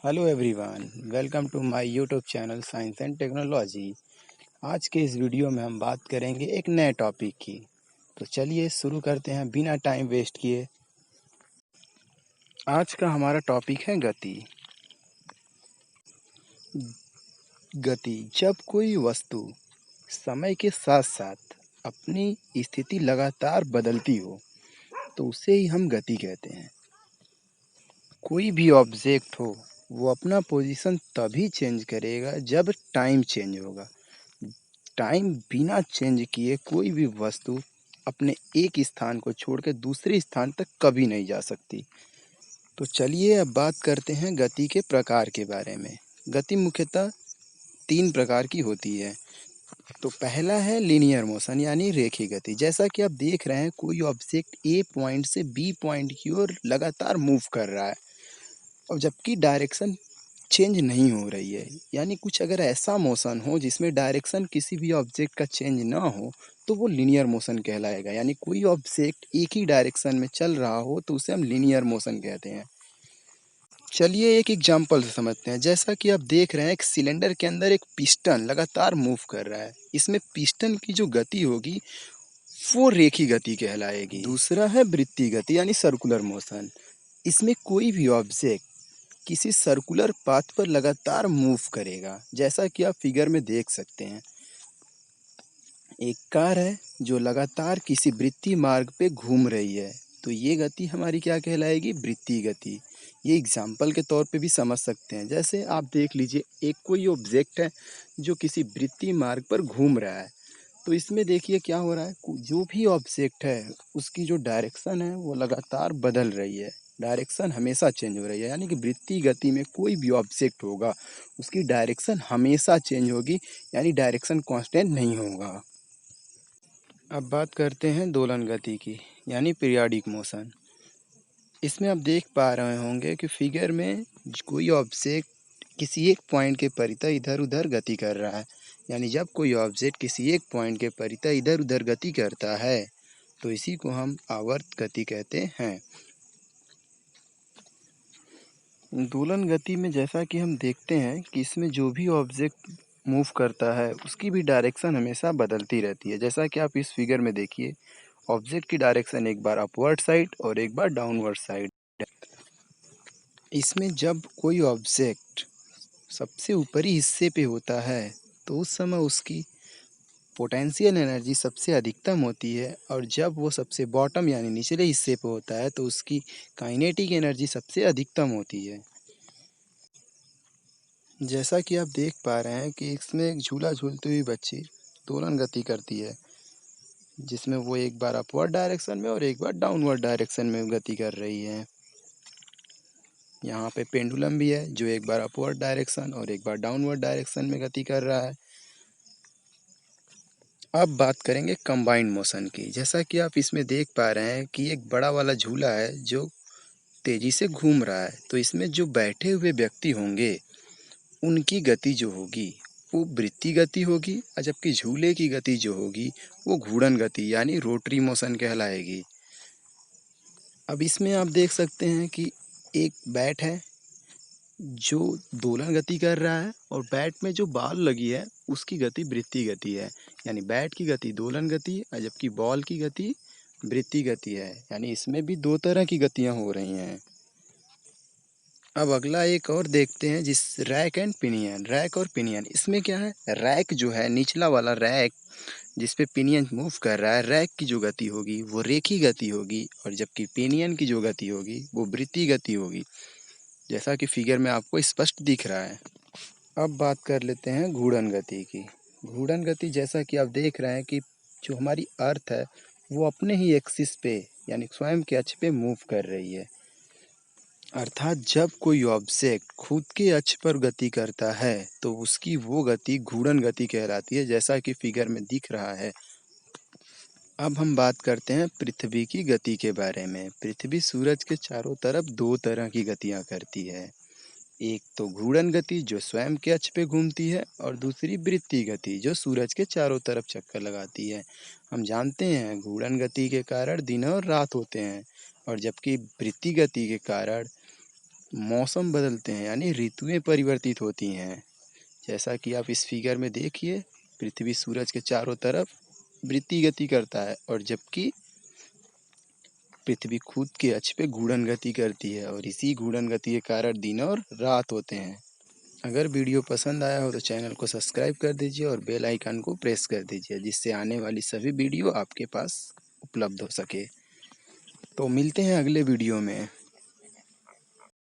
Hello everyone, welcome to my YouTube channel science and technology. आज के इस video में हम बात करेंगे एक नए टॉपिक की। तो चलिए शुरू करते हैं बिना टाइम वेस्ट किए। आज का हमारा टॉपिक है गति। गति जब कोई वस्तु समय के साथ साथ अपनी स्थिति लगातार बदलती हो तो उसे ही हम गति कहते हैं। कोई भी ऑब्जेक्ट हो वो अपना पोजीशन तभी चेंज करेगा जब टाइम चेंज होगा। टाइम बिना चेंज किए कोई भी वस्तु अपने एक स्थान को छोड़ के दूसरे स्थान तक कभी नहीं जा सकती। तो चलिए अब बात करते हैं गति के प्रकार के बारे में। गति मुख्यतः 3 प्रकार की होती है। तो पहला है लीनियर मोशन यानी रेखीय गति। जैसा कि आप देख रहे हैं कोई ऑब्जेक्ट ए पॉइंट से बी पॉइंट की ओर लगातार मूव कर रहा है और जबकि डायरेक्शन चेंज नहीं हो रही है। यानी कुछ अगर ऐसा मोशन हो जिसमें डायरेक्शन किसी भी ऑब्जेक्ट का चेंज ना हो तो वो लीनियर मोशन कहलाएगा। यानी कोई ऑब्जेक्ट एक ही डायरेक्शन में चल रहा हो तो उसे हम लीनियर मोशन कहते हैं। चलिए एक एग्जांपल से समझते हैं। जैसा कि आप देख रहे हैं एक सिलेंडर के अंदर एक पिस्टन लगातार मूव कर रहा है। इसमें पिस्टन की जो गति होगी वो रेखीय गति कहलाएगी। दूसरा है वृत्तीय गति यानी सर्कुलर मोशन। इसमें कोई भी ऑब्जेक्ट किसी सर्कुलर पाथ पर लगातार मूव करेगा। जैसा कि आप फिगर में देख सकते हैं एक कार है जो लगातार किसी वृत्तीय मार्ग पे घूम रही है। तो ये गति हमारी क्या कहलाएगी? वृत्तीय गति। ये एग्जाम्पल के तौर पे भी समझ सकते हैं। जैसे आप देख लीजिए एक कोई ऑब्जेक्ट है जो किसी वृत्तीय मार्ग पर घूम रहा है। तो इसमें देखिए क्या हो रहा है, जो भी ऑब्जेक्ट है उसकी जो डायरेक्शन है वो लगातार बदल रही है। डायरेक्शन हमेशा चेंज हो रही है। यानी कि वृत्तीय गति में कोई भी ऑब्जेक्ट होगा उसकी डायरेक्शन हमेशा चेंज होगी। यानी डायरेक्शन कांस्टेंट नहीं होगा। अब बात करते हैं दोलन गति की यानी पीरियाडिक मोशन। इसमें आप देख पा रहे होंगे कि फिगर में कोई ऑब्जेक्ट किसी एक पॉइंट के परितः इधर उधर गति कर रहा है। यानी जब कोई ऑब्जेक्ट किसी एक पॉइंट के परितः इधर उधर गति करता है तो इसी को हम आवर्त गति कहते हैं। दोलन गति में जैसा कि हम देखते हैं कि इसमें जो भी ऑब्जेक्ट मूव करता है उसकी भी डायरेक्शन हमेशा बदलती रहती है। जैसा कि आप इस फिगर में देखिए ऑब्जेक्ट की डायरेक्शन एक बार अपवर्ड साइड और एक बार डाउनवर्ड साइड। इसमें जब कोई ऑब्जेक्ट सबसे ऊपरी हिस्से पे होता है तो उस समय उसकी पोटेंशियल एनर्जी सबसे अधिकतम होती है और जब वो सबसे बॉटम यानी निचले हिस्से पे होता है तो उसकी काइनेटिक एनर्जी सबसे अधिकतम होती है। जैसा कि आप देख पा रहे हैं कि इसमें एक झूला झूलती हुई बच्ची दोलन गति करती है जिसमें वो एक बार अपवर्ड डायरेक्शन में और एक बार डाउनवर्ड डायरेक्शन में गति कर रही है। यहाँ पे पेंडुलम भी है जो एक बार अपवर्ड डायरेक्शन और एक बार डाउनवर्ड डायरेक्शन में गति कर रहा है। अब बात करेंगे कंबाइंड मोशन की। जैसा कि आप इसमें देख पा रहे हैं कि एक बड़ा वाला झूला है जो तेजी से घूम रहा है। तो इसमें जो बैठे हुए व्यक्ति होंगे उनकी गति जो होगी वो वृत्तीय गति होगी और जबकि झूले की गति जो होगी वो घूर्णन गति यानी रोटरी मोशन कहलाएगी। अब इसमें आप देख सकते हैं कि एक बैट है जो दोलन गति कर रहा है और बैट में जो बॉल लगी है उसकी गति वृत्तीय गति है। यानी बैट की गति दोलन गति है जबकि बॉल की गति वृत्तीय गति है। यानी इसमें भी दो तरह की गतियां हो रही हैं। अब अगला एक और देखते हैं जिस रैक एंड पिनियन। रैक और पिनियन इसमें क्या है, रैक जो है निचला वाला रैक जिस पे पिनियन मूव कर रहा है, रैक की जो गति होगी वो रेखीय गति होगी और जबकि पिनियन की जो गति होगी वो वृत्तीय गति होगी। जैसा कि फिगर में आपको स्पष्ट दिख रहा है। अब बात कर लेते हैं घूर्णन गति की। घूर्णन गति जैसा कि आप देख रहे हैं कि जो हमारी अर्थ है वो अपने ही एक्सिस पे यानी स्वयं के अक्ष पे मूव कर रही है। अर्थात जब कोई ऑब्जेक्ट खुद के अक्ष पर गति करता है तो उसकी वो गति घूर्णन गति कहलाती है, जैसा कि फिगर में दिख रहा है। अब हम बात करते हैं पृथ्वी की गति के बारे में। पृथ्वी सूरज के चारों तरफ दो तरह की गतियां करती है। एक तो घूर्णन गति जो स्वयं के अक्ष पे घूमती है और दूसरी वृत्तीय गति जो सूरज के चारों तरफ चक्कर लगाती है। हम जानते हैं घूर्णन गति के कारण दिन और रात होते हैं और जबकि वृत्तीय गति के कारण मौसम बदलते हैं यानी ऋतुएं परिवर्तित होती हैं। जैसा कि आप इस फिगर में देखिए, पृथ्वी सूरज के चारों तरफ वृत्तीय गति करता है और जबकि पृथ्वी खुद के अक्ष पे घूर्णन गति करती है और इसी घूर्णन गति के कारण दिन और रात होते हैं। अगर वीडियो पसंद आया हो तो चैनल को सब्सक्राइब कर दीजिए और बेल आइकन को प्रेस कर दीजिए, जिससे आने वाली सभी वीडियो आपके पास उपलब्ध हो सके। तो मिलते हैं अगले वीडियो में।